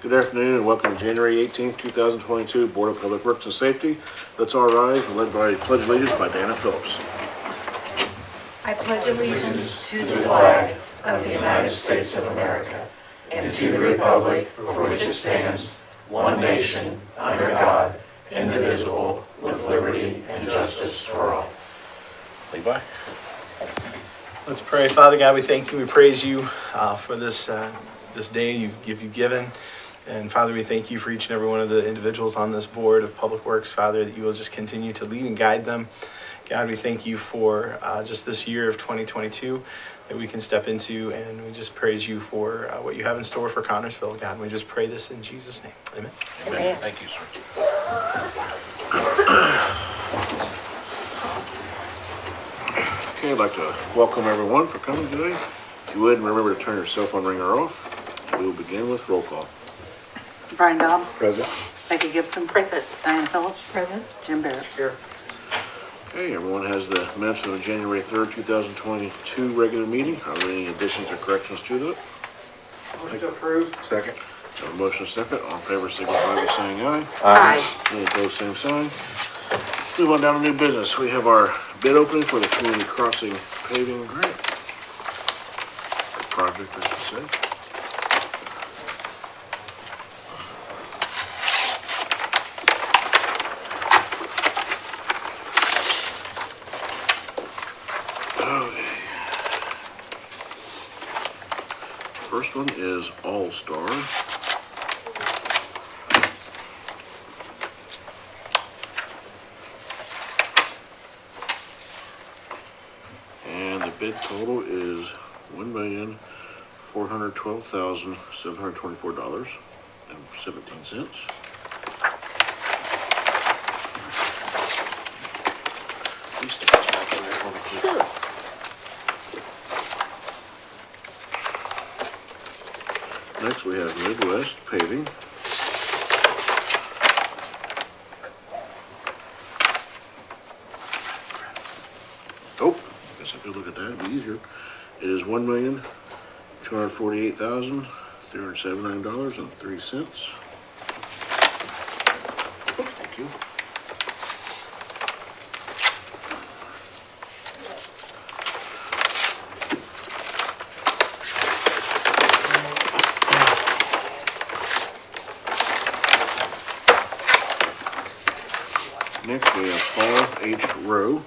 Good afternoon and welcome to January 18th, 2022 Board of Public Works and Safety. Let's all rise and led by Pledge Allegiance by Dana Phillips. I pledge allegiance to the flag of the United States of America and to the republic for which it stands, one nation, under God, indivisible, with liberty and justice for all. Levi? Let's pray. Father God, we thank you, we praise you for this day you've given. And Father, we thank you for each and every one of the individuals on this board of Public Works, Father, that you will just continue to lead and guide them. God, we thank you for just this year of 2022 that we can step into, and we just praise you for what you have in store for Connersville, God. And we just pray this in Jesus' name. Amen. Amen. Thank you, sir. Okay, I'd like to welcome everyone for coming today. If you would, remember to turn your cell phone ringer off. We will begin with roll call. Brian Dobb. Present. Becky Gibson. Present. Diana Phillips. Present. Jim Barrett. Here. Okay, everyone has the minutes of the January 3rd, 2022 regular meeting. Are there any additions or corrections to that? Motion to approve. Second. Have a motion second. All in favor, signify by saying aye. Aye. Any opposed, same sign. Move on down to new business. We have our bid opening for the community crossing paving grant. Project, I should say. Okay. First one is All Star. And the bid total is $1,412,724.17. Please stick this back in there for me, please. Sure. Next, we have Midwest Paving. Oh, I guess I could look at that, it'd be easier. It is $1,248,379.03. Thank you. Next, we have Paul H. Rowe.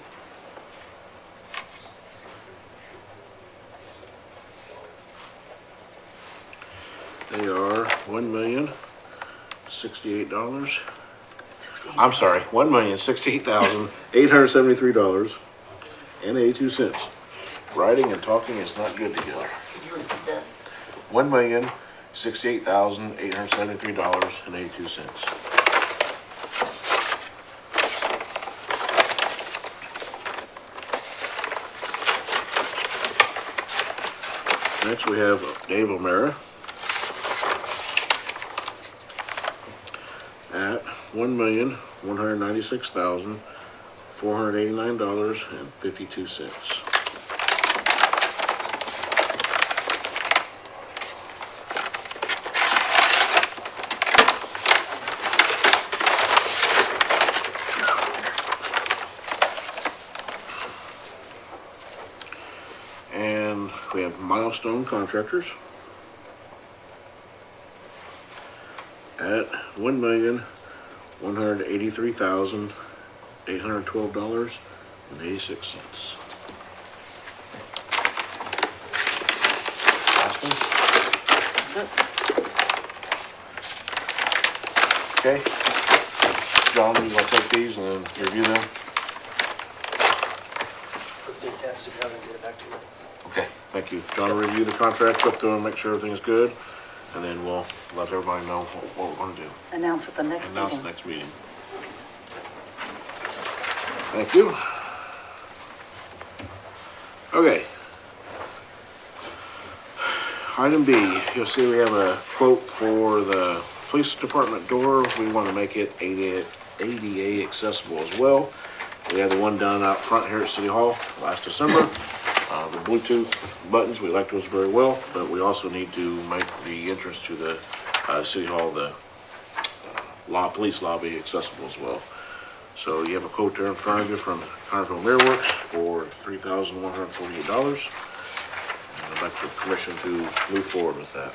They are $1,068. I'm sorry, $1,068,873.82. Writing and talking is not good together. $1,068,873.82. Next, we have Dave O'Mara at $1,196,489.52. And we have Milestone Contractors at $1,183,812.86. Last one. That's it. Okay. John, you want to take these and then review them? Put the attached together and get it back to you. Okay, thank you. John will review the contract, flip through them, make sure everything's good, and then we'll let everybody know what we're gonna do. Announce at the next Announce the meeting. next meeting. Thank you. Okay. Item B, you'll see we have a quote for the police department door. We want to make it ADA accessible as well. We had the one done out front here at City Hall last December. The Bluetooth buttons we liked those very well, but we also need to make the entrance to the City Hall, the police lobby accessible as well. So you have a quote there in front of you from Connersville Mirrorworks for $3,148. And I'd like for permission to move forward with that.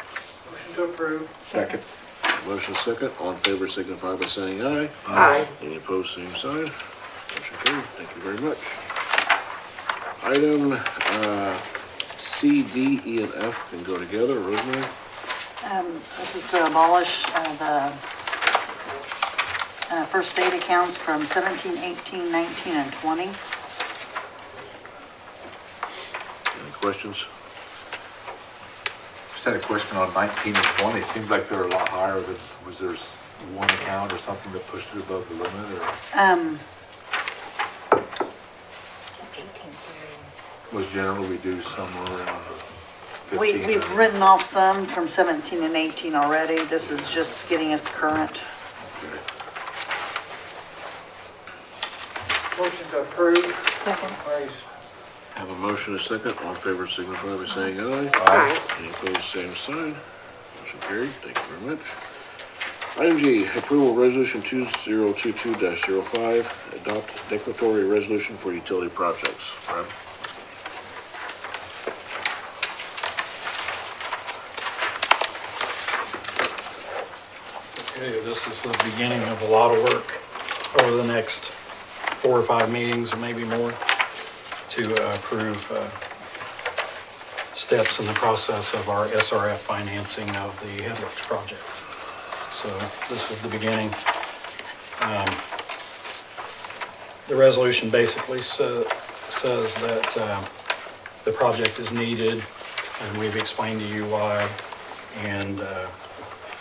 Motion to approve. Second. Motion second, all in favor signify by saying aye. Aye. Any opposed, same sign. Motion carried, thank you very much. Item C, D, E, and F can go together. Rosemary? This is to abolish the first aid accounts from 17, 18, 19, and 20. Any questions? Just had a question on 19 and 20. It seems like they're a lot higher than, was there one account or something that pushed it above the limit, or was generally we do somewhere around 15? We've written off some from 17 and 18 already. This is just getting us current. Okay. Motion to approve. Second. Place. Have a motion and a second, all in favor signify by saying aye. Aye. Any opposed, same sign. Motion carried, thank you very much. Item G, approval of resolution 2022-05, adopt declaratory resolution for utility projects. Brad? Okay, this is the beginning of a lot of work over the next 4 or 5 meetings, or maybe more, to approve steps in the process of our SRF financing of the Headworks project. So this is the beginning. The resolution basically says that the project is needed, and we've explained to you why, and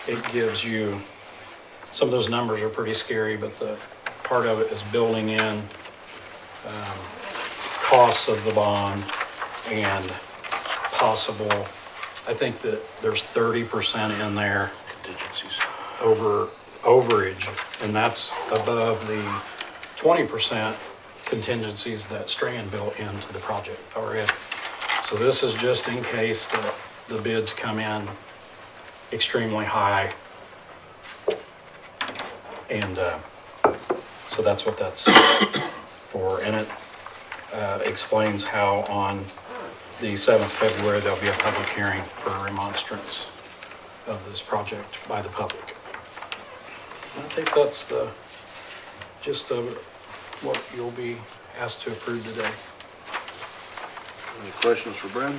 it gives you, some of those numbers are pretty scary, but the part of it is building in costs of the bond and possible, I think that there's 30% in there Contingencies. overage, and that's above the 20% contingencies that Strand built into the project already. So this is just in case the bids come in extremely high. And so that's what that's for. And it explains how on the 7th of February, there'll be a public hearing for remonstrance of this project by the public. And I think that's the gist of what you'll be asked to approve today. Any questions for Brad?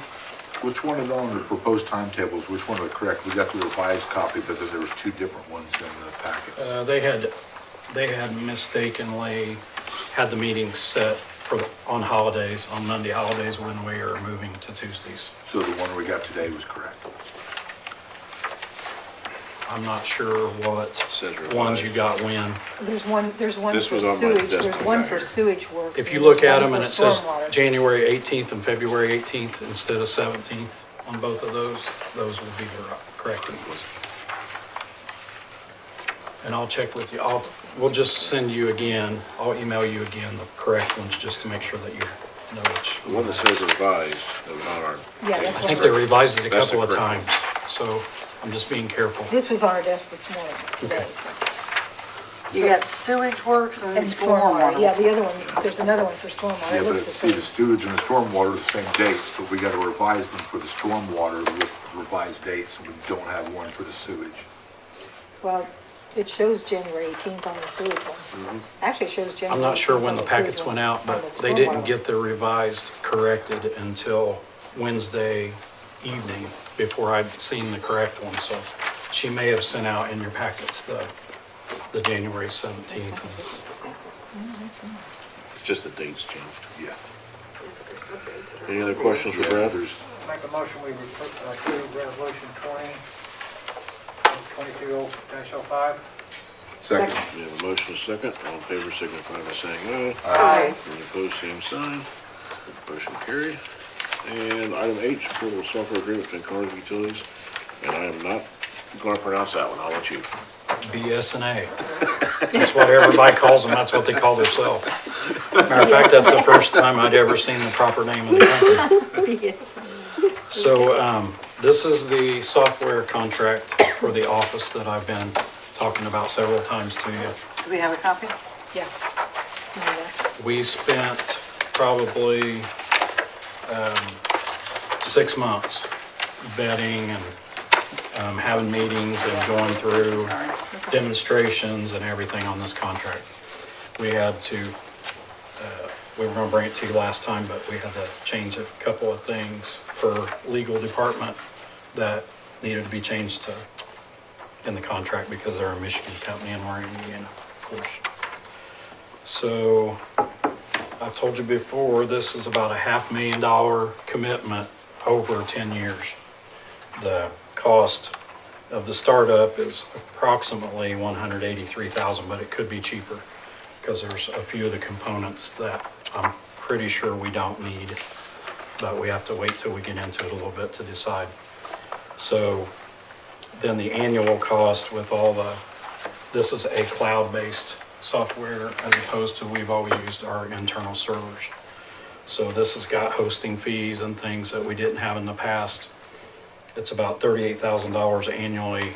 Which one is on the proposed timetables? Which one are correct? We got the revised copy, but then there was 2 different ones in the packets. They had mistakenly had the meeting set for on holidays, on Monday holidays, when we are moving to Tuesdays. So the one we got today was correct. I'm not sure what Says revised. ones you got when. There's one This for was on my sewage, desk there's when I one got for here. sewage works. If you look at them and it there's says one for stormwater. January 18th and February 18th instead of 17th on both of those will be the correct ones. And I'll check with you. We'll just send you again, I'll email you again the correct ones just to make sure that you know which. The one that says revised, that was on our. Yeah, that's I think they revised it a That's the couple of correct times, so I'm just being careful. This was on our desk this morning, today. Okay. so. You got sewage works and And stormwater, stormwater. yeah, the other one, there's another one for stormwater, Yeah, it but looks the see, the same. sewage and the stormwater are the same dates, but we got to revise them for the stormwater with revised dates, and we don't have one for the sewage. Well, it shows January 18th on the sewage one. Actually, it shows January. I'm not sure 18th when on the sewage packets one, went out, on but the they didn't stormwater. get the revised corrected until Wednesday evening before I'd seen the correct one, so she may have sent out in your packets the January 17th. It's just the dates changed. Yeah. Any other questions for Brad? There's, Make a motion, we approve resolution 22-05. second. We have a motion and a second. All in favor signify by saying aye. Aye. Any opposed, same sign. Motion carried. And item H, approval of software agreement between Carnegie Utilities. And I am not going to pronounce that one. I'll let you. BSNA. That's what everybody calls them, that's what they call themselves. Matter of fact, that's the first time I'd ever seen the proper name of the company. So, This is the software contract for the office that I've been talking about several times to you. Do we have a copy? Yeah. We spent probably 6 months vetting and having meetings and going through Sorry. demonstrations and everything on this contract. We had to, we were gonna bring it to you last time, but we had to change a couple of things per legal department that needed to be changed to, in the contract because they're a Michigan company and we're in Indiana, of course. So, I've told you before, this is about a $500,000 commitment over 10 years. The cost of the startup is approximately $183,000, but it could be cheaper because there's a few of the components that I'm pretty sure we don't need, but we have to wait till we get into it a little bit to decide. So then the annual cost with all the, this is a cloud-based software as opposed to we've always used our internal servers. So this has got hosting fees and things that we didn't have in the past. It's about $38,000 annually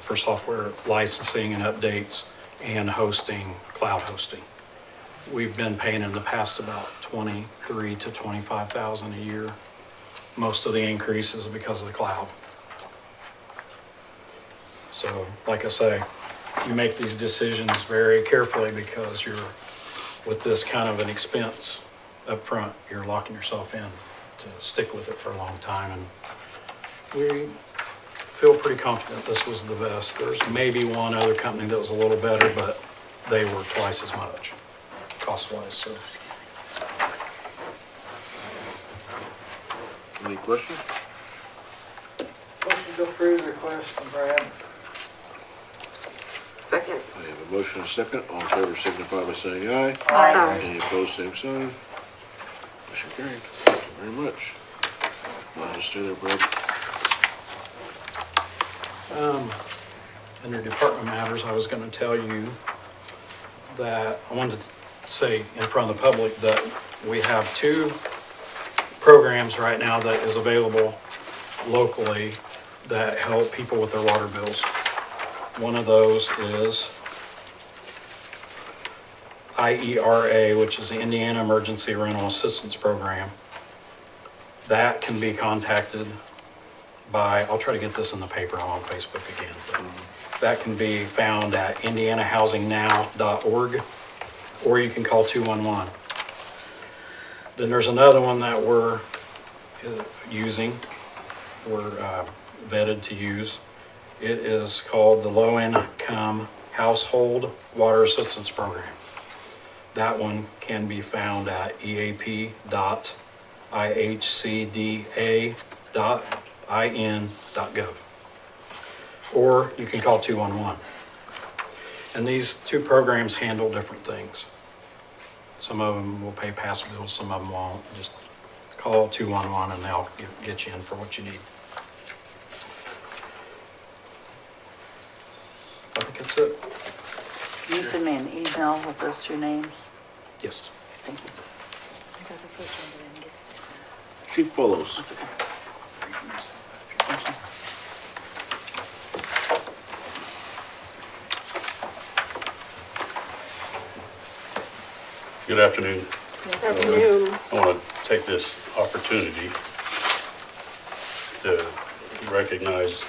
for software licensing and updates and hosting, cloud hosting. We've been paying in the past about $23,000 to $25,000 a year. Most of the increase is because of the cloud. So, like I say, you make these decisions very carefully because you're, with this kind of an expense up front, you're locking yourself in to stick with it for a long time. And we feel pretty confident this was the best. There's maybe one other company that was a little better, but they were twice as much cost-wise, so. Any questions? Motion to approve the request from Brad. Second. I have a motion and a second. All in favor signify by saying aye. Aye. Any opposed, same sign. Motion carried. Thank you very much. I'll just stay there, Brad. Under department matters, I was gonna tell you that, I wanted to say in front of the public that we have 2 programs right now that is available locally that help people with their water bills. One of those is IERA, which is the Indiana Emergency Rental Assistance Program. That can be contacted by, I'll try to get this in the paper on Facebook again, but that can be found at indianahousingnow.org, or you can call 211. Then there's another one that we're using, we're vetted to use. It is called the Low Income Household Water Assistance Program. That one can be found at eap.ihcda.in.gov. Or you can call 211. And these 2 programs handle different things. Some of them will pay past bills, some of them won't. Just call 211 and they'll get you in for what you need. I think that's it. Can you send me an email with those 2 names? Yes. Thank you. I got the first one, but I didn't get the second one. Chief Bolos. That's okay. Thank you. Good afternoon. Good afternoon. I want to take this opportunity to recognize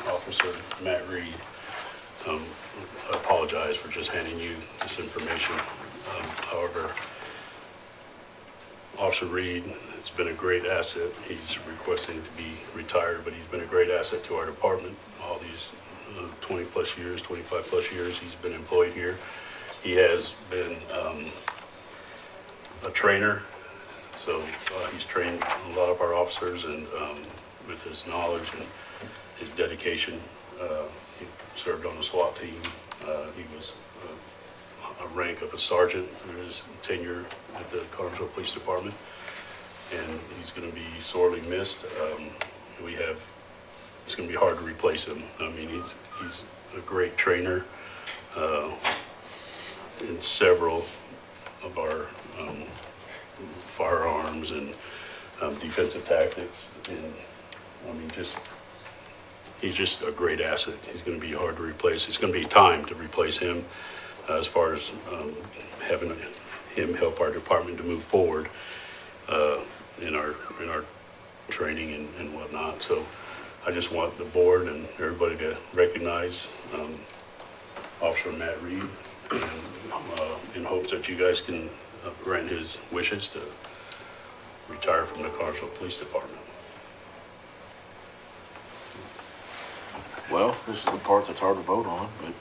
Officer Matt Reed. I apologize for just handing you this information. However, Officer Reed has been a great asset. He's requesting to be retired, but he's been a great asset to our department. All these 20 plus years, 25 plus years he's been employed here. He has been a trainer, so he's trained a lot of our officers, and with his knowledge and his dedication, he served on the SWAT team. He was a rank of a sergeant through his tenure at the Cartersville Police Department, and he's going to be sorely missed. It's going to be hard to replace him. I mean, he's a great trainer in several of our firearms and defensive tactics, and, I mean, he's just a great asset. He's going to be hard to replace. It's going to be time to replace him as far as having him help our department to move forward in our training and whatnot. So I just want the board and everybody to recognize Officer Matt Reed, and in hopes that you guys can grant his wishes to retire from the Cartersville Police Department. Well, this is the part that's hard to vote on, but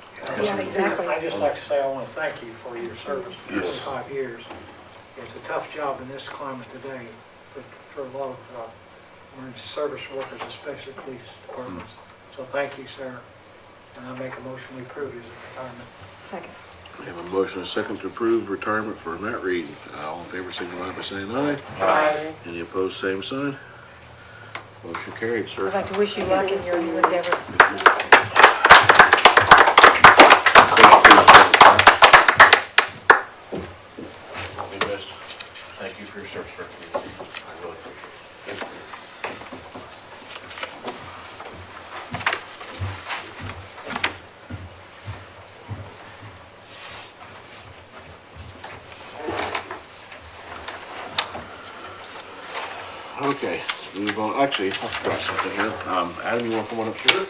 Yeah, exactly. I'd just like to say I want to thank you for your service for Yes. 25 years. It's a tough job in this climate today for a lot of emergency service workers, especially police departments. So thank you, sir. And I make a motion we approve his retirement. Second. we have a motion and a second to approve retirement for Matt Reed. All in favor, signify by saying aye. Aye. Any opposed, same sign. Motion carried, sir. I'd like to wish you luck in your new endeavor. Won't be missed. Thank you for your service, sir. I really appreciate it. Okay, let's move on. Actually, I forgot something here. Adam, you want to come on up, sure?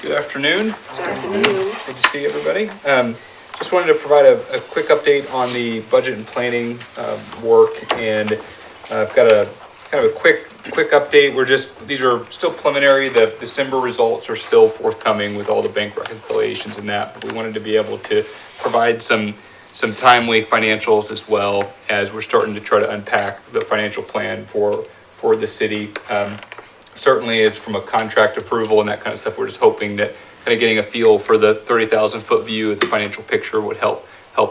Good afternoon. Good to see everybody. Just wanted to provide a quick update on the budget and planning work, and I've got a kind of a quick update. These are still preliminary. The December results are still forthcoming with all the bank reconciliations and that, but we wanted to be able to provide some timely financials as well as we're starting to try to unpack the financial plan for the city. Certainly is from a contract approval and that kind of stuff. We're just hoping that kind of getting a feel for the 30,000 foot view of the financial picture would help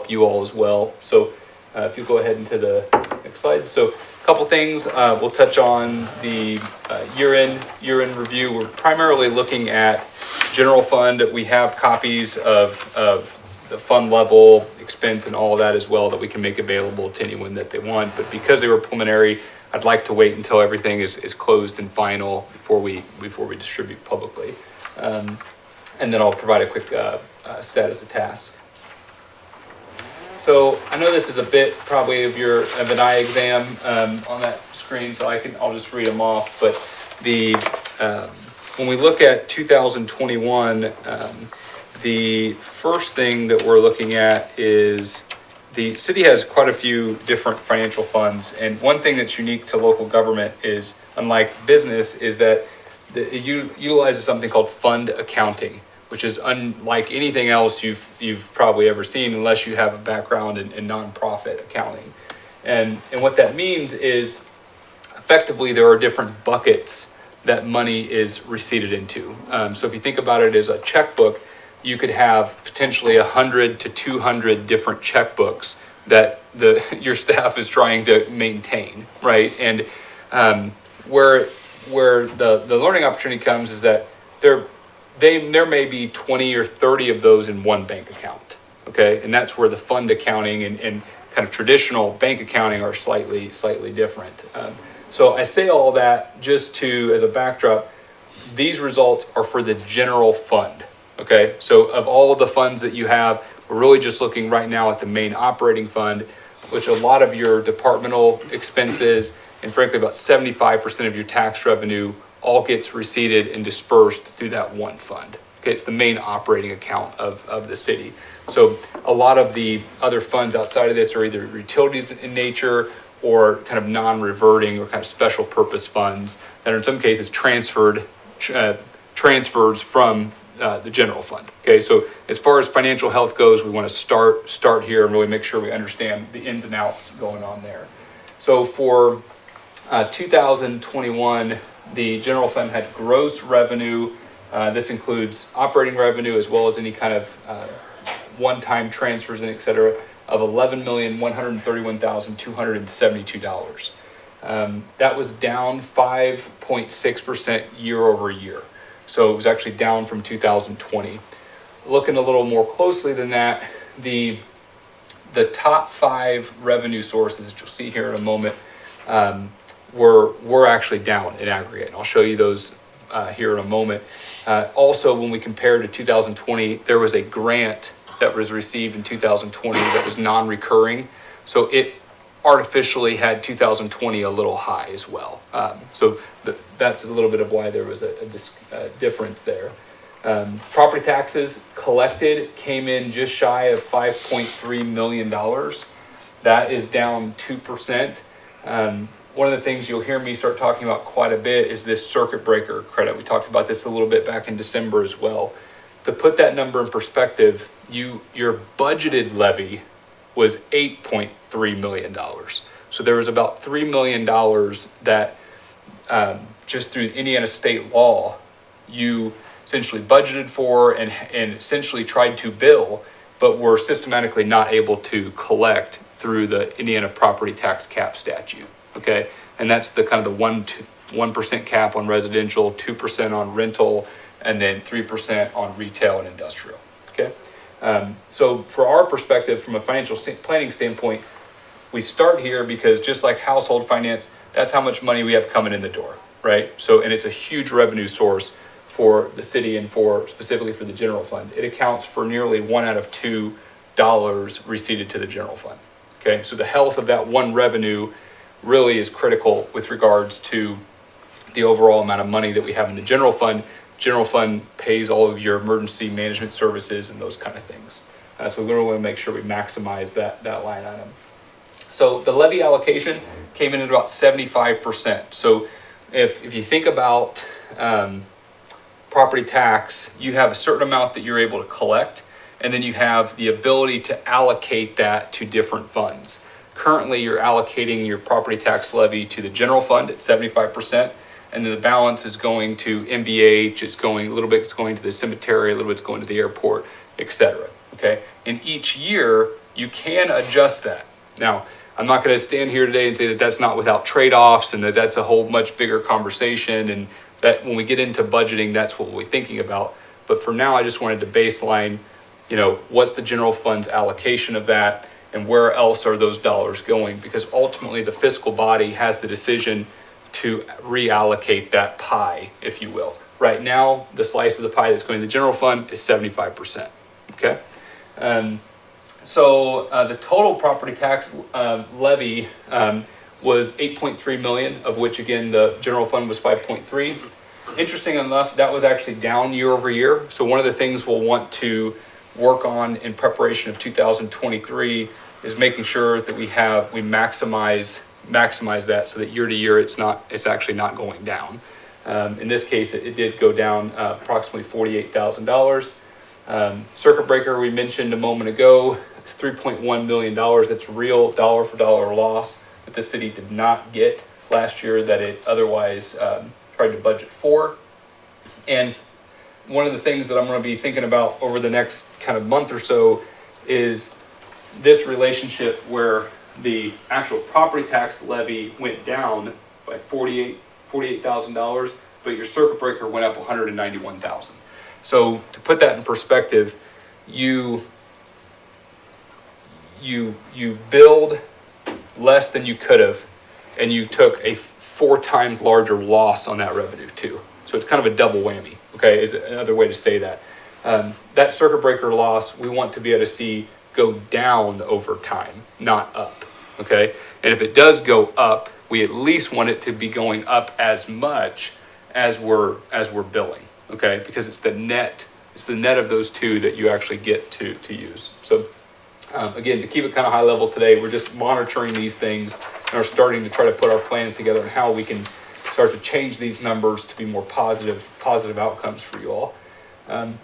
you all as well. So if you go ahead into the next slide. So a couple things, we'll touch on the urine review. We're primarily looking at general fund. We have copies of the fund level expense and all of that as well that we can make available to anyone that they want. But because they were preliminary, I'd like to wait until everything is closed and final before we distribute publicly. And then I'll provide a quick status of task. So I know this is a bit probably of an eye exam on that screen, so I'll just read them off. But when we look at 2021, the first thing that we're looking at is the city has quite a few different financial funds, and one thing that's unique to local government is, unlike business, is that it utilizes something called fund accounting, which is unlike anything else you've probably ever seen, unless you have a background in nonprofit accounting. And what that means is, effectively, there are different buckets that money is receipted into. So if you think about it as a checkbook, you could have potentially 100 to 200 different checkbooks that your staff is trying to maintain, right? And where the learning opportunity comes is that there may be 20 or 30 of those in one bank account, okay? And that's where the fund accounting and kind of traditional bank accounting are slightly different. So I say all that just as a backdrop. These results are for the general fund. Okay, so of all of the funds that you have, we're really just looking right now at the main operating fund, which a lot of your departmental expenses and frankly about 75% of your tax revenue all gets receipted and dispersed through that one fund. Okay, it's the main operating account of the city. So a lot of the other funds outside of this are either utilities in nature or kind of non-reverting or kind of special purpose funds that are in some cases transfers from the general fund. Okay, so as far as financial health goes, we want to start here and really make sure we understand the ins and outs going on there. So for 2021, the general fund had gross revenue. This includes operating revenue as well as any kind of one-time transfers and et cetera, of $11,131,272. That was down 5.6% year over year. So it was actually down from 2020. Looking a little more closely than that, the top 5 revenue sources that you'll see here in a moment were actually down in aggregate. And I'll show you those here in a moment. Also, when we compare to 2020, there was a grant that was received in 2020 that was non-recurring. So it artificially had 2020 a little high as well. That's a little bit of why there was a difference there. Property taxes collected came in just shy of $5.3 million. That is down 2%. One of the things you'll hear me start talking about quite a bit is this circuit breaker credit. We talked about this a little bit back in December as well. To put that number in perspective, your budgeted levy was $8.3 million. So there was about $3 million that just through Indiana state law, you essentially budgeted for and essentially tried to bill, but were systematically not able to collect through the Indiana property tax cap statute. Okay, and that's the kind of the 1% cap on residential, 2% on rental, and then 3% on retail and industrial. Okay, so for our perspective, from a financial planning standpoint, we start here because just like household finance, that's how much money we have coming in the door, right? So, and it's a huge revenue source for the city and specifically for the general fund. It accounts for nearly 1 out of 2 dollars receipted to the general fund. Okay, so the health of that one revenue really is critical with regards to the overall amount of money that we have in the general fund. General fund pays all of your emergency management services and those kind of things. So we really want to make sure we maximize that line item. So the levy allocation came in at about 75%. So if you think about property tax, you have a certain amount that you're able to collect, and then you have the ability to allocate that to different funds. Currently, you're allocating your property tax levy to the general fund at 75%, and then the balance is going to MBH, it's going a little bit, it's going to the cemetery, a little bit's going to the airport, etc. Okay, and each year you can adjust that. Now, I'm not going to stand here today and say that that's not without trade-offs and that that's a whole much bigger conversation, and that when we get into budgeting, that's what we're thinking about. But for now, I just wanted to baseline, what's the general fund's allocation of that, and where else are those dollars going? Because ultimately the fiscal body has the decision to reallocate that pie, if you will. Right now, the slice of the pie that's going to the general fund is 75%, okay? So the total property tax levy was 8.3 million, of which again, the general fund was 5.3. Interesting enough, that was actually down year over year. So one of the things we'll want to work on in preparation of 2023 is making sure that we maximize that so that year to year it's actually not going down. In this case, it did go down approximately $48,000. Circuit breaker we mentioned a moment ago, it's $3.1 million. That's real dollar for dollar loss that the city did not get last year that it otherwise tried to budget for. And one of the things that I'm going to be thinking about over the next kind of month or so is this relationship where the actual property tax levy went down by $48,000, but your circuit breaker went up $191,000. So to put that in perspective, you billed less than you could have, and you took a 4 times larger loss on that revenue too. So it's kind of a double whammy, okay, is another way to say that. That circuit breaker loss, we want to be able to see go down over time, not up, okay? And if it does go up, we at least want it to be going up as much as we're billing, okay? Because it's the net of those two that you actually get to use. So again, to keep it kind of high level today, we're just monitoring these things and are starting to try to put our plans together on how we can start to change these numbers to be more positive outcomes for you all.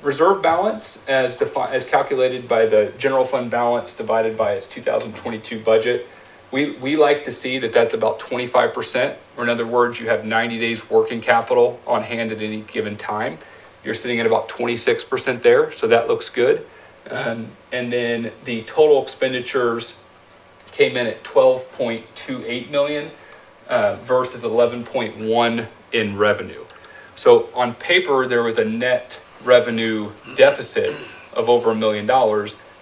Reserve balance as calculated by the general fund balance divided by its 2022 budget. We like to see that that's about 25%, or in other words, you have 90 days working capital on hand at any given time. You're sitting at about 26% there, so that looks good. And then the total expenditures came in at $12.28 million. versus 11.1 in revenue. So on paper, there was a net revenue deficit of over $1 million,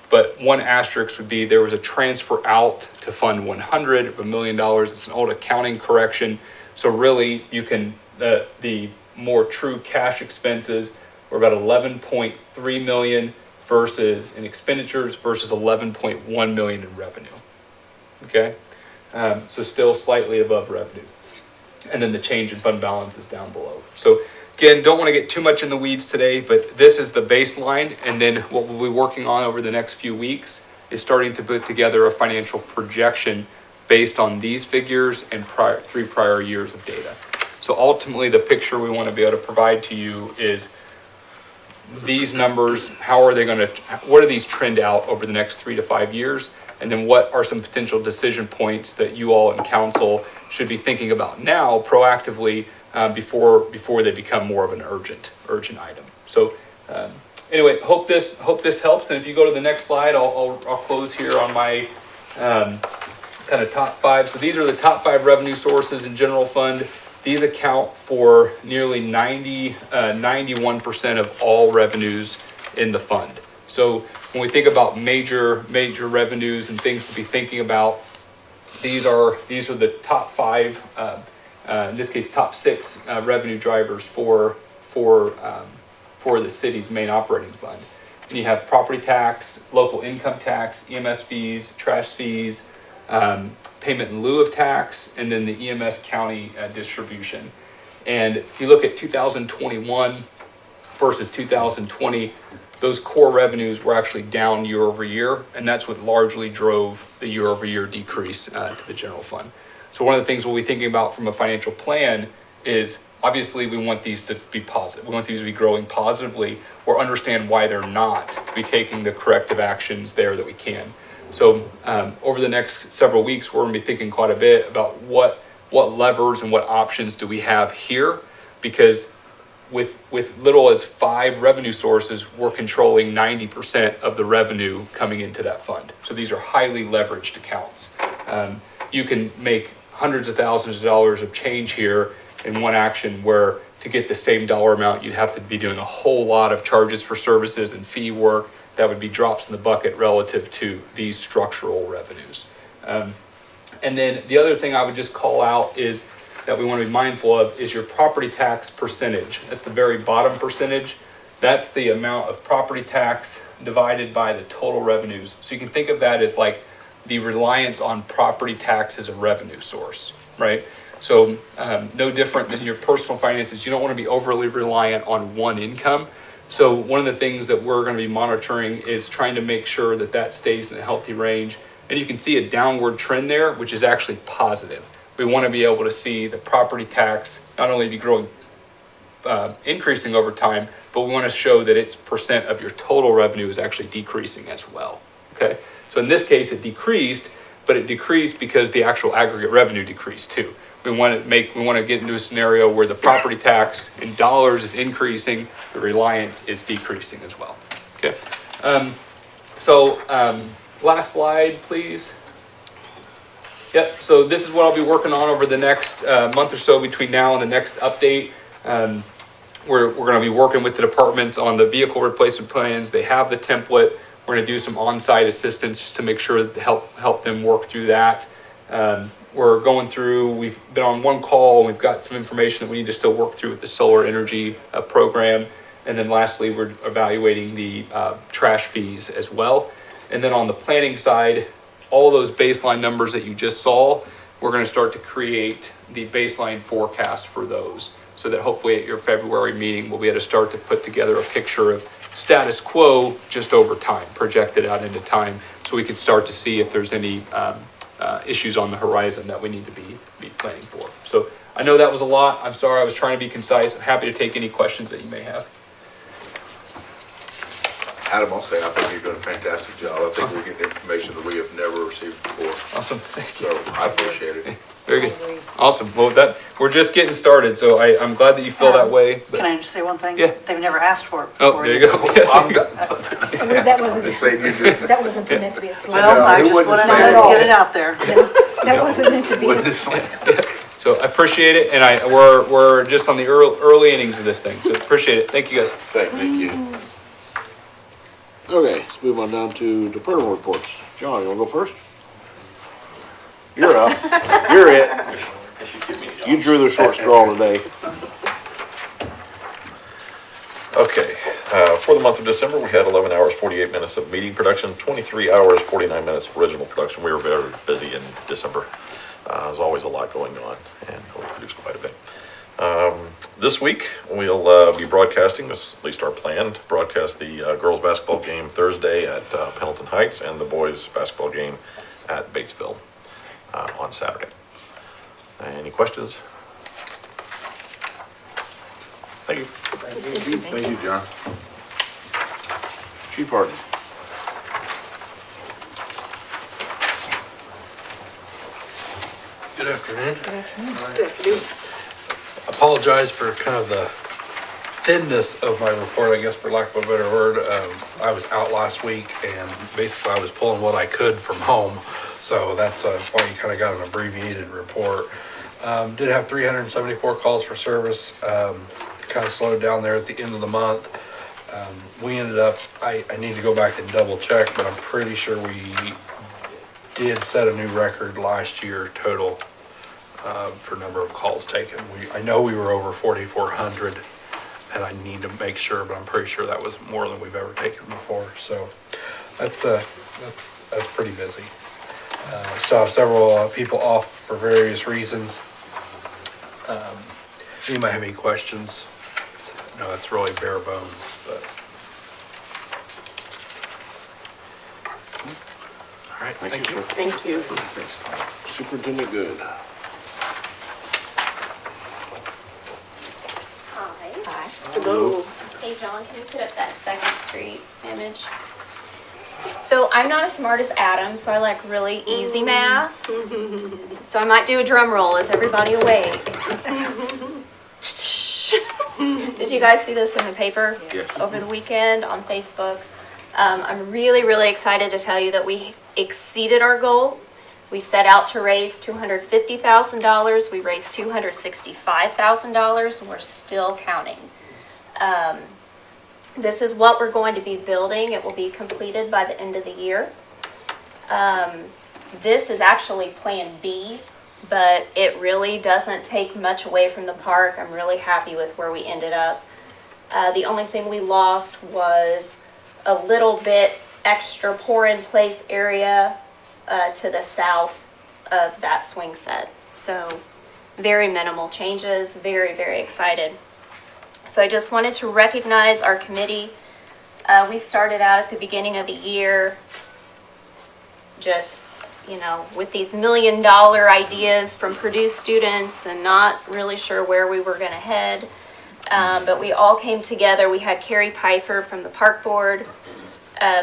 but one asterisk would be there was a transfer out to Fund 100 of $1 million. It's an old accounting correction. So really, you can, the more true cash expenses were about 11.3 million versus in expenditures versus 11.1 million in revenue. Okay, so still slightly above revenue. And then the change in fund balance is down below. So again, don't want to get too much in the weeds today, but this is the baseline. And then what we'll be working on over the next few weeks is starting to put together a financial projection based on these figures and three prior years of data. So ultimately, the picture we want to be able to provide to you is these numbers, how are they going to, what do these trend out over the next 3 to 5 years? And then what are some potential decision points that you all in council should be thinking about now proactively before they become more of an urgent item. So anyway, hope this helps. And if you go to the next slide, I'll close here on my kind of top 5. So these are the top 5 revenue sources in general fund. These account for nearly 91% of all revenues in the fund. So when we think about major revenues and things to be thinking about, these are the top 5, in this case, top 6 revenue drivers for the city's main operating fund. And you have property tax, local income tax, EMS fees, trash fees, payment in lieu of tax, and then the EMS county distribution. And if you look at 2021 versus 2020, those core revenues were actually down year over year, and that's what largely drove the year over year decrease to the general fund. So one of the things we'll be thinking about from a financial plan is obviously we want these to be positive. We want these to be growing positively, or understand why they're not, be taking the corrective actions there that we can. So over the next several weeks, we're going to be thinking quite a bit about what levers and what options do we have here, because with little as 5 revenue sources, we're controlling 90% of the revenue coming into that fund. So these are highly leveraged accounts. You can make hundreds of thousands of dollars of change here in one action, where to get the same dollar amount, you'd have to be doing a whole lot of charges for services and fee work. That would be drops in the bucket relative to these structural revenues. And then the other thing I would just call out is that we want to be mindful of is your property tax percentage. That's the very bottom percentage. That's the amount of property tax divided by the total revenues. So you can think of that as like the reliance on property tax as a revenue source, right? So no different than your personal finances. You don't want to be overly reliant on one income. So one of the things that we're going to be monitoring is trying to make sure that that stays in a healthy range. And you can see a downward trend there, which is actually positive. We want to be able to see the property tax not only be growing, increasing over time, but we want to show that its percent of your total revenue is actually decreasing as well. Okay, so in this case, it decreased, but it decreased because the actual aggregate revenue decreased too. We want to get into a scenario where the property tax in dollars is increasing, the reliance is decreasing as well. Okay, last slide, please. Yep, so this is what I'll be working on over the next month or so between now and the next update. We're going to be working with the departments on the vehicle replacement plans. They have the template. We're going to do some on-site assistance just to make sure that help them work through that. We're going through, we've been on one call, and we've got some information that we need to still work through with the solar energy program. And then lastly, we're evaluating the trash fees as well. And then on the planning side, all those baseline numbers that you just saw, we're going to start to create the baseline forecast for those, so that hopefully at your February meeting, we'll be able to start to put together a picture of status quo just over time, projected out into time, so we can start to see if there's any issues on the horizon that we need to be planning for. So I know that was a lot. I'm sorry, I was trying to be concise. I'm happy to take any questions that you may have. Adam, I'll say, I think you're doing a fantastic job. I think we're getting information that we have never received before. Awesome, thank you. So I appreciate it. Very good. Awesome. Well, we're just getting started, so I'm glad that you feel that way. But Can I just say one thing? Yeah. They've never asked for it oh, before. there you go. I'm done. That wasn't, Just saying you did. that wasn't meant to be a slam. Well, I it just wouldn't wanted stand to at get it out there. That wasn't meant to be. Wouldn't it slam? So I appreciate it, and we're just on the early innings of this thing, so appreciate it. Thank you, guys. Thank you. Okay, let's move on down to department reports. John, you wanna go first? You're up. You're it. You drew the short straw today. Okay, for the month of December, we had 11 hours, 48 minutes of meeting production, 23 hours, 49 minutes of original production. We were very busy in December. There's always a lot going on, and we produced quite a bit. This week, we'll be broadcasting, this is at least our plan, to broadcast the girls' basketball game Thursday at Pendleton Heights and the boys' basketball game at Batesville on Saturday. Any questions? Thank you. Thank you, John. Chief Harden. Good afternoon. Apologize for kind of the thinness of my report, I guess, for lack of a better word. I was out last week and basically I was pulling what I could from home. So that's why you kind of got an abbreviated report. Did have 374 calls for service. Kind of slowed down there at the end of the month. We ended up, I need to go back and double check, but I'm pretty sure we did set a new record last year total for number of calls taken. I know we were over 4,400, and I need to make sure, but I'm pretty sure that was more than we've ever taken before. So that's pretty busy. Still have several people off for various reasons. Anybody have any questions? No, it's really bare bones, but. All right, thank you. Thank you. Superintendent Good. Hi. Hello. Hey, John, can you put up that Second Street image? So I'm not as smart as Adam, so I like really easy math. So I might do a drum roll. Is everybody awake? Did you guys see this in the paper over the weekend on Facebook? I'm really, really excited to tell you that we exceeded our goal. We set out to raise $250,000. We raised $265,000, and we're still counting. This is what we're going to be building. It will be completed by the end of the year. This is actually Plan B, but it really doesn't take much away from the park. I'm really happy with where we ended up. The only thing we lost was a little bit extra pour-in-place area to the south of that swing set. So very minimal changes, very, very excited. So I just wanted to recognize our committee. We started out at the beginning of the year just, with these $1 million ideas from Purdue students and not really sure where we were going to head. But we all came together. We had Carrie Pfeiffer from the Park Board,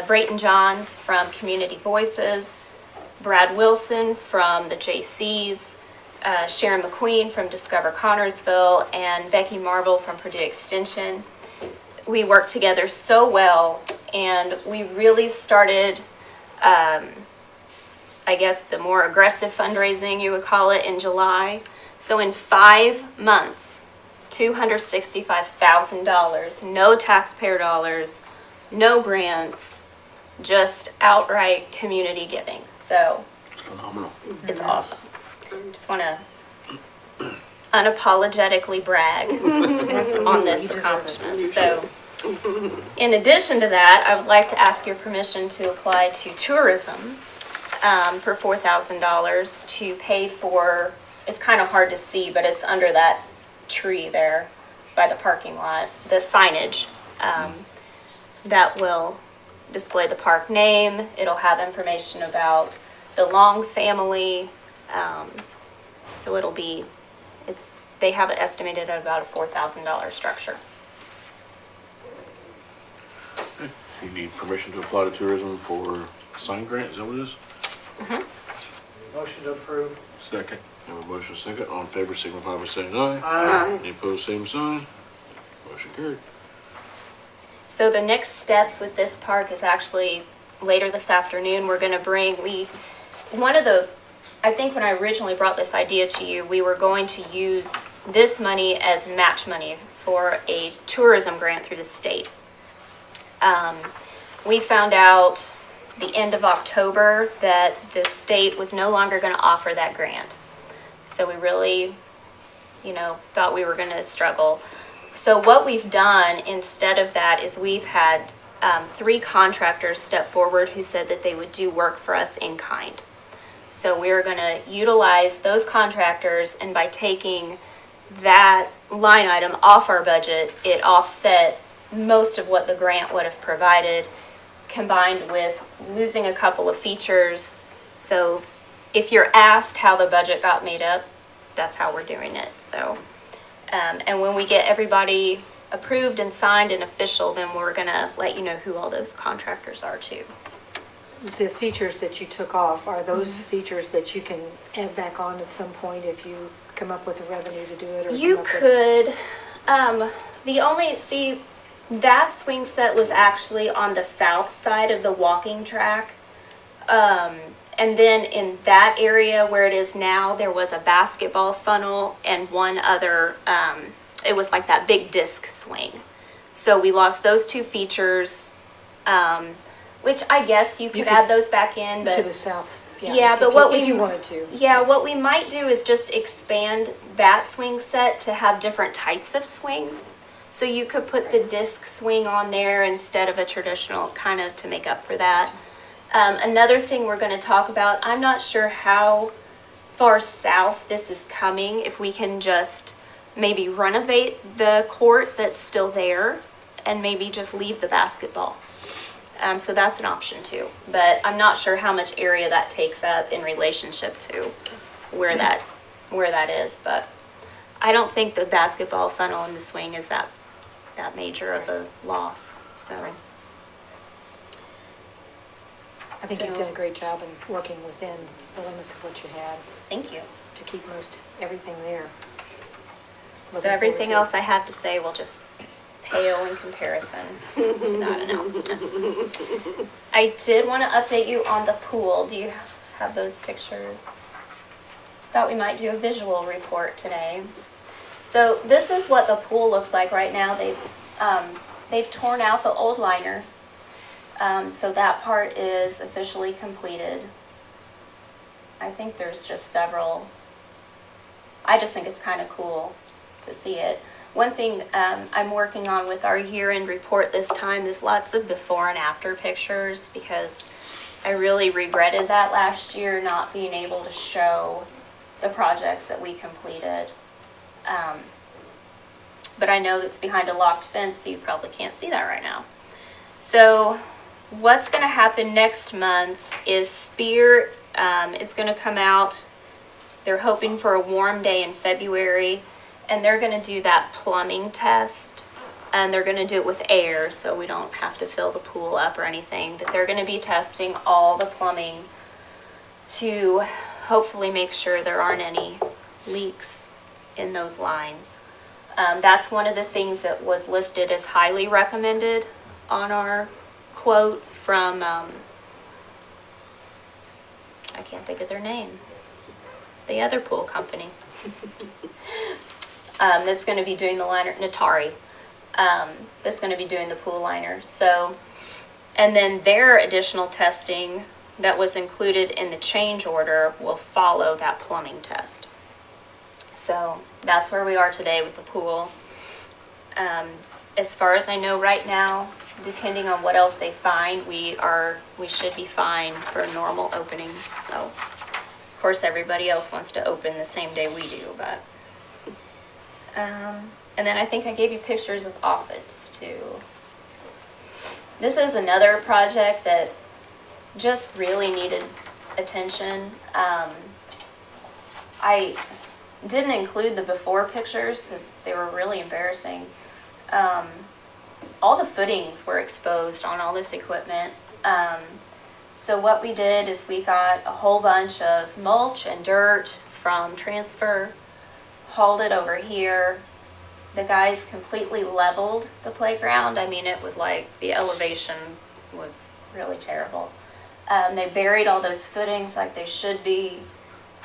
Brayton Johns from Community Voices, Brad Wilson from the JCs, Sharon McQueen from Discover Connorsville, and Becky Marble from Purdue Extension. We worked together so well, and we really started, I guess, the more aggressive fundraising, you would call it, in July. So in 5 months, $265,000, no taxpayer dollars, no grants, just outright community giving. So It's phenomenal. it's awesome. Just want to unapologetically brag on this accomplishment. So in addition to that, I would like to ask your permission to apply to tourism for $4,000 to pay for, it's kind of hard to see, but it's under that tree there by the parking lot, the signage that will display the park name. It'll have information about the Long family. So it'll be, they have it estimated at about a $4,000 structure. You need permission to apply to tourism for a sign grant, is that what it is? Motion to approve. Second. Have a motion second. All in favor signify by saying aye. Aye. Any opposed, same sign. Motion carried. So the next steps with this park is actually later this afternoon. We're going to bring, one of the I think when I originally brought this idea to you, we were going to use this money as match money for a tourism grant through the state. We found out the end of October that the state was no longer going to offer that grant. So we really, thought we were going to struggle. So what we've done instead of that is we've had 3 contractors step forward who said that they would do work for us in kind. So we're going to utilize those contractors, and by taking that line item off our budget, it offset most of what the grant would have provided, combined with losing a couple of features. So if you're asked how the budget got made up, that's how we're doing it. So, and when we get everybody approved and signed and official, then we're going to let you know who all those contractors are too. The features that you took off, are those features that you can add back on at some point if you come up with the revenue to do it? Or You come up with- could, that swing set was actually on the south side of the walking track. And then in that area where it is now, there was a basketball funnel and one other, it was like that big disc swing. So we lost those 2 features, which I guess you could add those back in, but. To the south, Yeah, but if you wanted to. Yeah, what we might do is just expand that swing set to have different types of swings. So you could put the disc swing on there instead of a traditional, kind of to make up for that. Another thing we're going to talk about, I'm not sure how far south this is coming, if we can just maybe renovate the court that's still there and maybe just leave the basketball. So that's an option too, but I'm not sure how much area that takes up in relationship to where that is, but I don't think the basketball funnel and the swing is that major of a loss, so. I think you've done a great job in working within the limits of what you had Thank you. to keep everything there. So everything else I have to say will just pale in comparison to that announcement. I did want to update you on the pool. Do you have those pictures? Thought we might do a visual report today. So this is what the pool looks like right now. They've torn out the old liner. So that part is officially completed. I think there's just several. I just think it's kind of cool to see it. One thing I'm working on with our year-end report this time is lots of before and after pictures, because I really regretted that last year, not being able to show the projects that we completed. But I know it's behind a locked fence, so you probably can't see that right now. So what's going to happen next month is Spear is going to come out. They're hoping for a warm day in February, and they're going to do that plumbing test, and they're going to do it with air, so we don't have to fill the pool up or anything, but they're going to be testing all the plumbing to hopefully make sure there aren't any leaks in those lines. That's one of the things that was listed as highly recommended on our quote from, I can't think of their name, the other pool company. That's going to be doing the liner, Natari, that's going to be doing the pool liner. So, and then their additional testing that was included in the change order will follow that plumbing test. So that's where we are today with the pool. As far as I know right now, depending on what else they find, we should be fine for a normal opening. So, of course, everybody else wants to open the same day we do, but. And then I think I gave you pictures of Offutt's too. This is another project that just really needed attention. I didn't include the before pictures because they were really embarrassing. All the footings were exposed on all this equipment. So what we did is we got a whole bunch of mulch and dirt from transfer, hauled it over here. The guys completely leveled the playground. I mean, it was like the elevation was really terrible. They buried all those footings like they should be.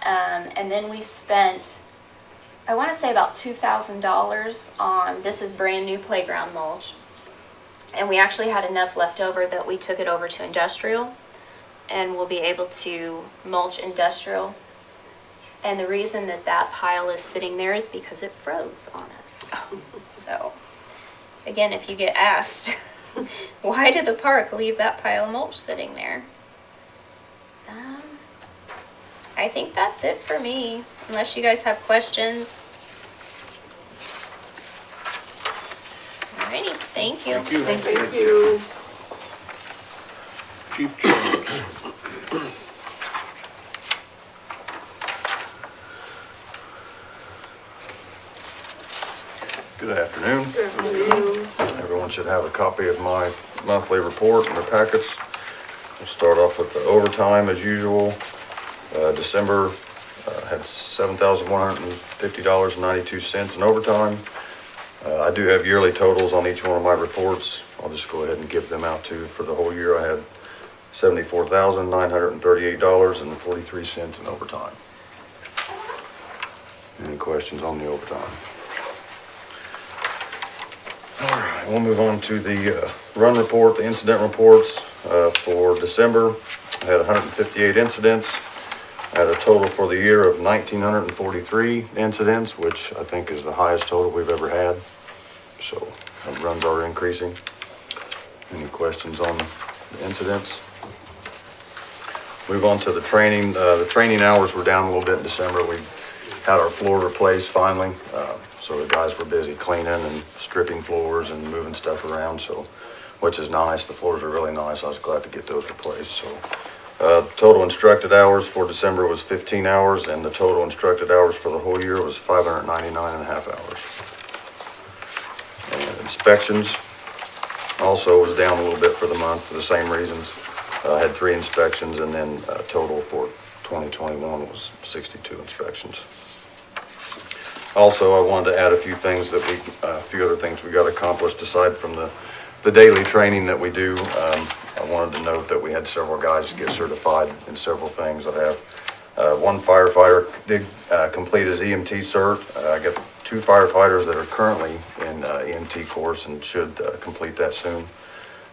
And then we spent, I want to say about $2,000 on, this is brand new playground mulch. And we actually had enough left over that we took it over to industrial, and we'll be able to mulch industrial. And the reason that that pile is sitting there is because it froze on us. So, again, if you get asked, why did the park leave that pile of mulch sitting there? I think that's it for me, unless you guys have questions. Alrighty, thank you. Thank you. Chief Jones. Good afternoon. Everyone should have a copy of my monthly report in their packets. We'll start off with the overtime as usual. December had $7,150.92 in overtime. I do have yearly totals on each one of my reports. I'll just go ahead and give them out to you. For the whole year, I had $74,938.43 in overtime. Any questions on the overtime? All right, we'll move on to the run report, the incident reports. For December, I had 158 incidents. I had a total for the year of 1,943 incidents, which I think is the highest total we've ever had. So runs are increasing. Any questions on the incidents? Move on to the training. The training hours were down a little bit in December. We had our floor replaced finally. So the guys were busy cleaning and stripping floors and moving stuff around, so, which is nice. The floors are really nice. I was glad to get those replaced. So total instructed hours for December was 15 hours, and the total instructed hours for the whole year was 599.5 hours. And inspections also was down a little bit for the month for the same reasons. I had 3 inspections, and then total for 2021 was 62 inspections. Also, I wanted to add a few things that a few other things we got accomplished aside from the daily training that we do. I wanted to note that we had several guys get certified in several things. I have one firefighter did complete his EMT cert. I got 2 firefighters that are currently in EMT course and should complete that soon.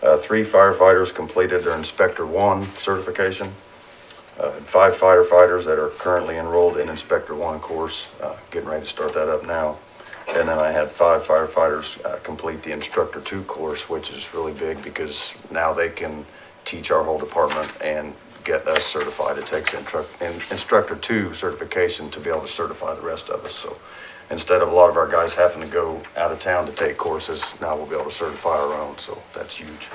3 firefighters completed their Inspector 1 certification. 5 firefighters that are currently enrolled in Inspector 1 course, getting ready to start that up now. And then I had 5 firefighters complete the Instructor 2 course, which is really big because now they can teach our whole department and get us certified. It takes Instructor 2 certification to be able to certify the rest of us. So instead of a lot of our guys having to go out of town to take courses, now we'll be able to certify our own, so that's huge.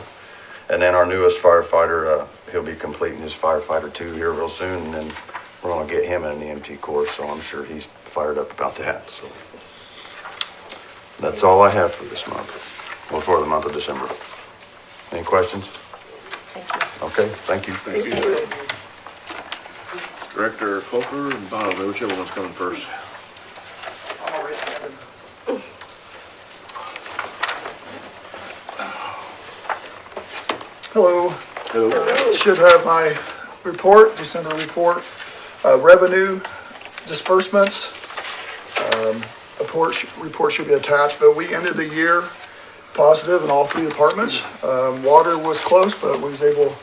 And then our newest firefighter, he'll be completing his Firefighter 2 here real soon, and then we're gonna get him in an EMT course, so I'm sure he's fired up about that, so. That's all I have for this month, or for the month of December. Any questions? Thank you. Okay, thank you. Thank you. Director Colfer and Bob, whichever one's coming first. Hello. Hello. Should have my report, December report, revenue disbursements. Report should be attached, but we ended the year positive in all 3 departments. Water was close, but we was able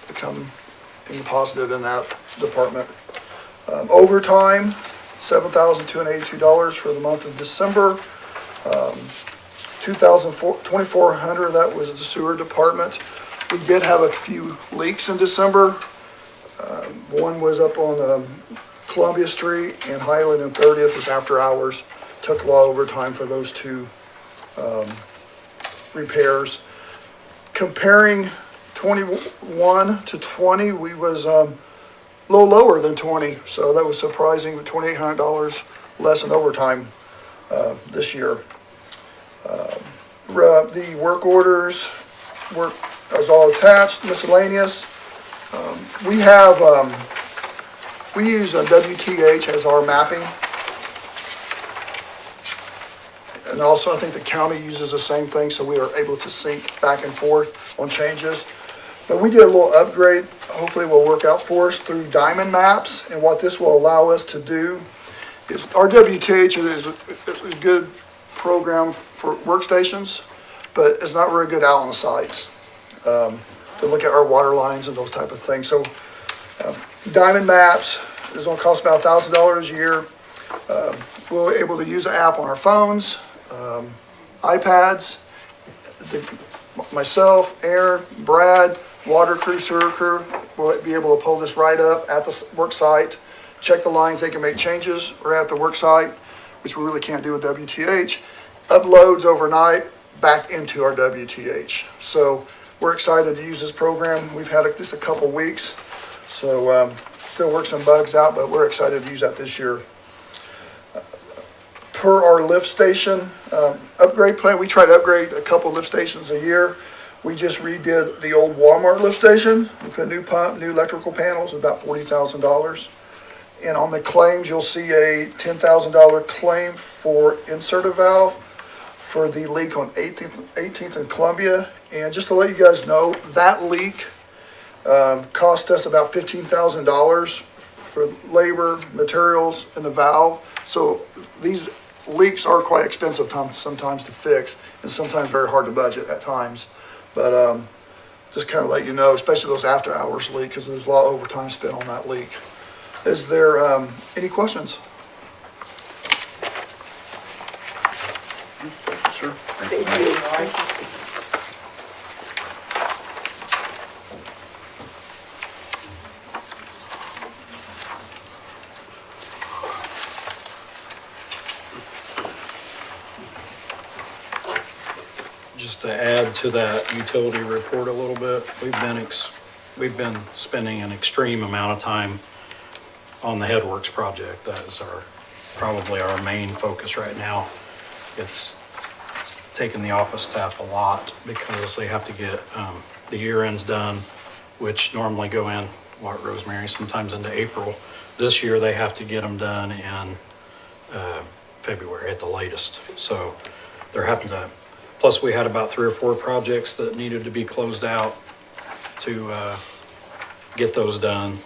to come in positive in that department. Overtime, $7,282 for the month of December. $2,400, that was the sewer department. We did have a few leaks in December. One was up on Columbia Street, and Highland and 30th was after hours. Took a lot of overtime for those 2 repairs. Comparing 21 to 20, we was a little lower than 20, so that was surprising, with $2,800 less in overtime this year. The work orders was all attached, miscellaneous. We use WTH as our mapping. And also, I think the county uses the same thing, so we are able to sync back and forth on changes. But we did a little upgrade, hopefully will work out for us through Diamond Maps. And what this will allow us to do is, our WTH is a good program for workstations, but it's not very good out on the sites to look at our water lines and those type of things. So Diamond Maps is gonna cost about $1,000 a year. We're able to use the app on our phones, iPads. Myself, Aaron, Brad, water crew, sewer crew will be able to pull this right up at the work site, check the lines, they can make changes right at the work site, which we really can't do with WTH. Uploads overnight back into our WTH. So we're excited to use this program. We've had this a couple weeks, so still work some bugs out, but we're excited to use that this year. Per our lift station upgrade plan, we try to upgrade a couple lift stations a year. We just redid the old Walmart lift station. We put a new pump, new electrical panels, about $40,000. And on the claims, you'll see a $10,000 claim for inserter valve for the leak on 18th and Columbia. And just to let you guys know, that leak cost us about $15,000 for labor, materials, and the valve. So these leaks are quite expensive sometimes to fix, and sometimes very hard to budget at times. But just kind of let you know, especially those after hours leak, because there's a lot of overtime spent on that leak. Is there any questions? Sure. Just to add to that utility report a little bit, we've been spending an extreme amount of time on the Headworks project. That is probably our main focus right now. It's taken the office staff a lot because they have to get the year ends done, which normally go in, Rosemary, sometimes into April. This year, they have to get them done in February at the latest. So they're having to, plus we had about 3 or 4 projects that needed to be closed out to get those done.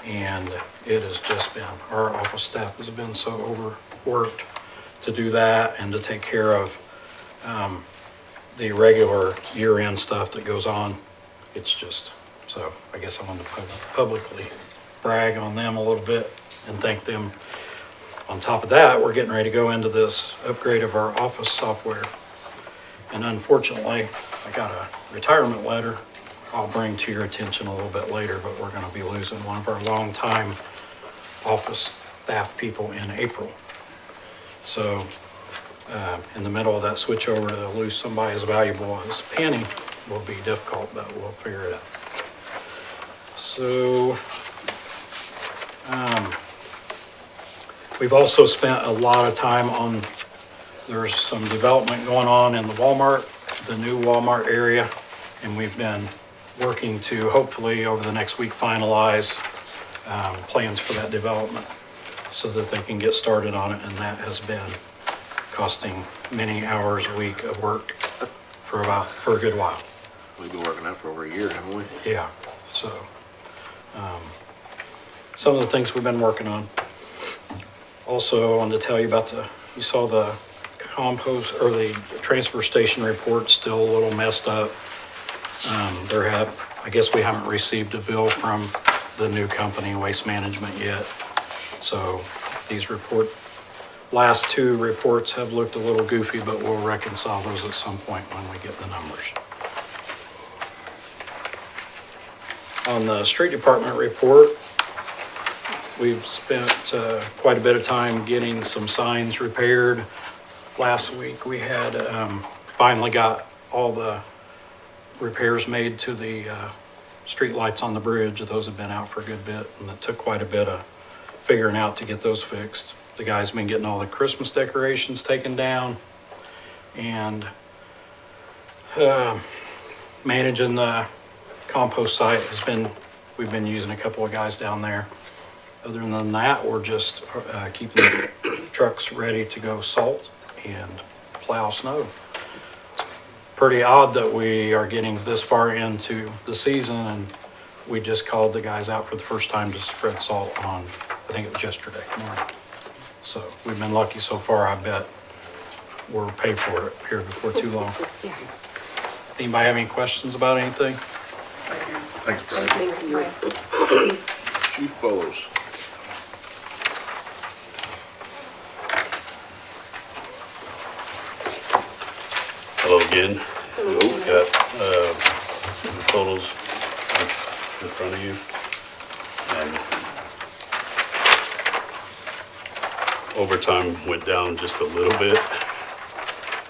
And it has just been, our office staff has been so overworked to do that and to take care of the regular year-end stuff that goes on. It's just, so I guess I wanted to publicly brag on them a little bit and thank them. On top of that, we're getting ready to go into this upgrade of our office software. And unfortunately, I got a retirement letter I'll bring to your attention a little bit later, but we're gonna be losing one of our longtime office staff people in April. So, in the middle of that switch over to lose somebody as valuable as Penny will be difficult, but we'll figure it out. So, we've also spent a lot of time on, there's some development going on in the Walmart, the new Walmart area, and we've been working to hopefully over the next week finalize plans for that development so that they can get started on it, and that has been costing many hours a week of work for a good while. We've been working that for over a year, haven't we? Yeah, so some of the things we've been working on. Also, I wanted to tell you about you saw the compost or the transfer station report still a little messed up. I guess we haven't received a bill from the new company, Waste Management, yet. So these last 2 reports have looked a little goofy, but we'll reconcile those at some point when we get the numbers. On the street department report, we've spent quite a bit of time getting some signs repaired. Last week, we had finally got all the repairs made to the street lights on the bridge. Those have been out for a good bit, and it took quite a bit of figuring out to get those fixed. The guys have been getting all the Christmas decorations taken down and managing the compost site we've been using a couple of guys down there. Other than that, we're just keeping the trucks ready to go salt and plow snow. pretty odd that we are getting this far into the season and we just called the guys out for the first time to spread salt on, I think it was yesterday morning. So we've been lucky so far. I bet we'll pay for it here before too long. Yeah. Anybody have any questions about anything? Thanks, Brad. Chief Bowles. Hello again. Got the totals in front of you. And overtime went down just a little bit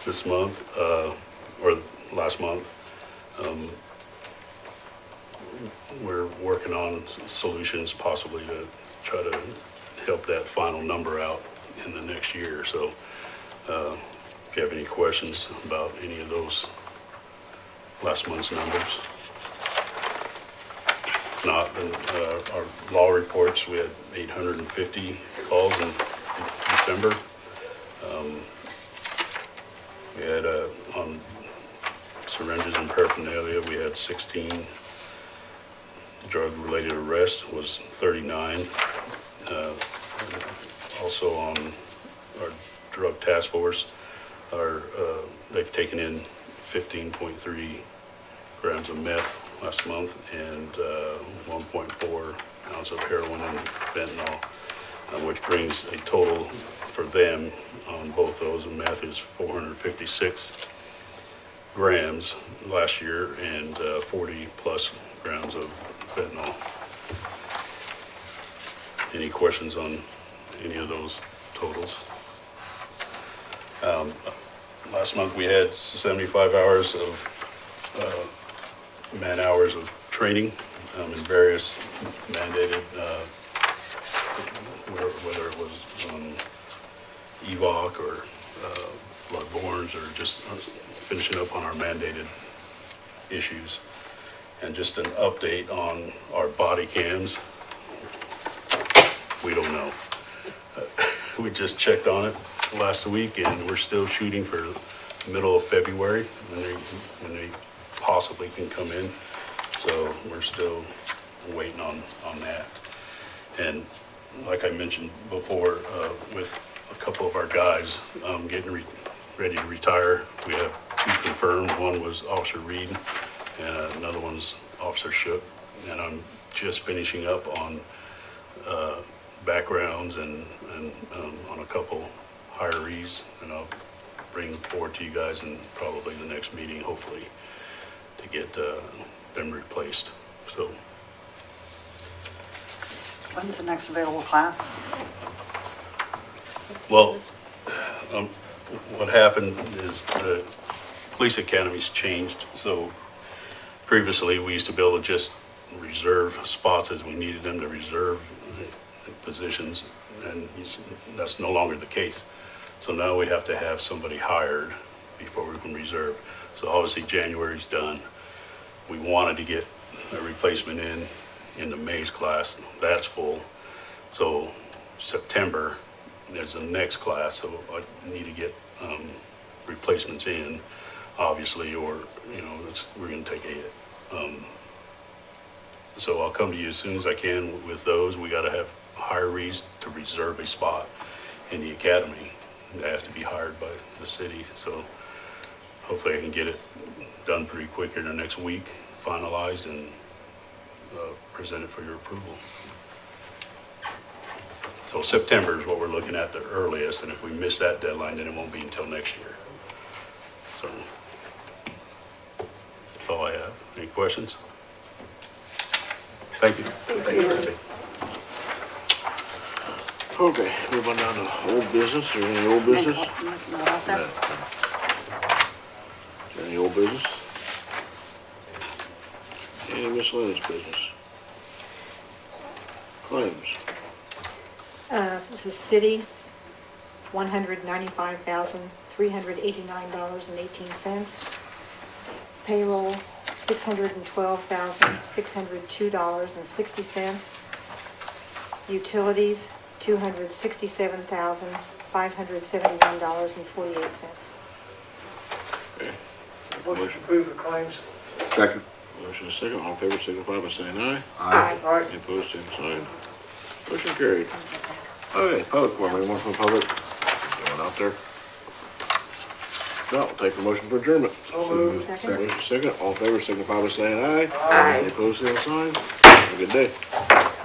this month, or last month. We're working on solutions possibly to try to help that final number out in the next year. So if you have any questions about any of those last month's numbers. If not, then our law reports, we had 850 calls in December. We had on syringes and paraphernalia, we had 16. Drug-related arrest was 39. Also on our drug task force, they've taken in 15.3 grams of meth last month and 1.4 ounce of heroin and fentanyl, which brings a total for them on both those. And meth is 456 grams last year and 40 plus grams of fentanyl. Any questions on any of those totals? Last month we had 75 hours of man hours of training in various mandated, whether it was EVOC or bloodbornes or just finishing up on our mandated issues. And just an update on our body cams. We don't know. We just checked on it last week and we're still shooting for the middle of February when they possibly can come in. So we're still waiting on that. And like I mentioned before, with a couple of our guys getting ready to retire, we have 2 confirmed. One was Officer Reed and another one's Officer Shook. And I'm just finishing up on backgrounds and on a couple hirees, and I'll bring forward to you guys in probably the next meeting, hopefully, to get them replaced. So. When's the next available class? Well, what happened is the police academy's changed. So previously, we used to be able to just reserve spots as we needed them to reserve positions, and that's no longer the case. So now we have to have somebody hired before we can reserve. So obviously January's done. We wanted to get a replacement in the May's class. That's full. So September, there's the next class, so I need to get replacements in, obviously, or, you know, we're gonna take a hit. So I'll come to you as soon as I can with those. We gotta have hirees to reserve a spot in the academy. They have to be hired by the city, so hopefully I can get it done pretty quick in the next week, finalized, and present it for your approval. So September is what we're looking at the earliest, and if we miss that deadline, then it won't be until next year. So that's all I have. Any questions? Thank you. Thank you. Okay, move on down to old business. Is there any old business? Not out there? Is there any old business? Any miscellaneous business? Claims. For the city, $195,389.18. Payroll, $612,602.60. Utilities, $267,571.48. Okay, Motion to approve the claims. Second. Motion is second, all in favor, signify by saying aye. Aye. All right. Any opposed, same sign. Motion carried. Okay, public forum, anyone from the public going out there? No, I'll take a motion for adjournment. So moved. Motion second, all in favor, signify by saying aye. Aye. Any opposed, same sign. Have a good day.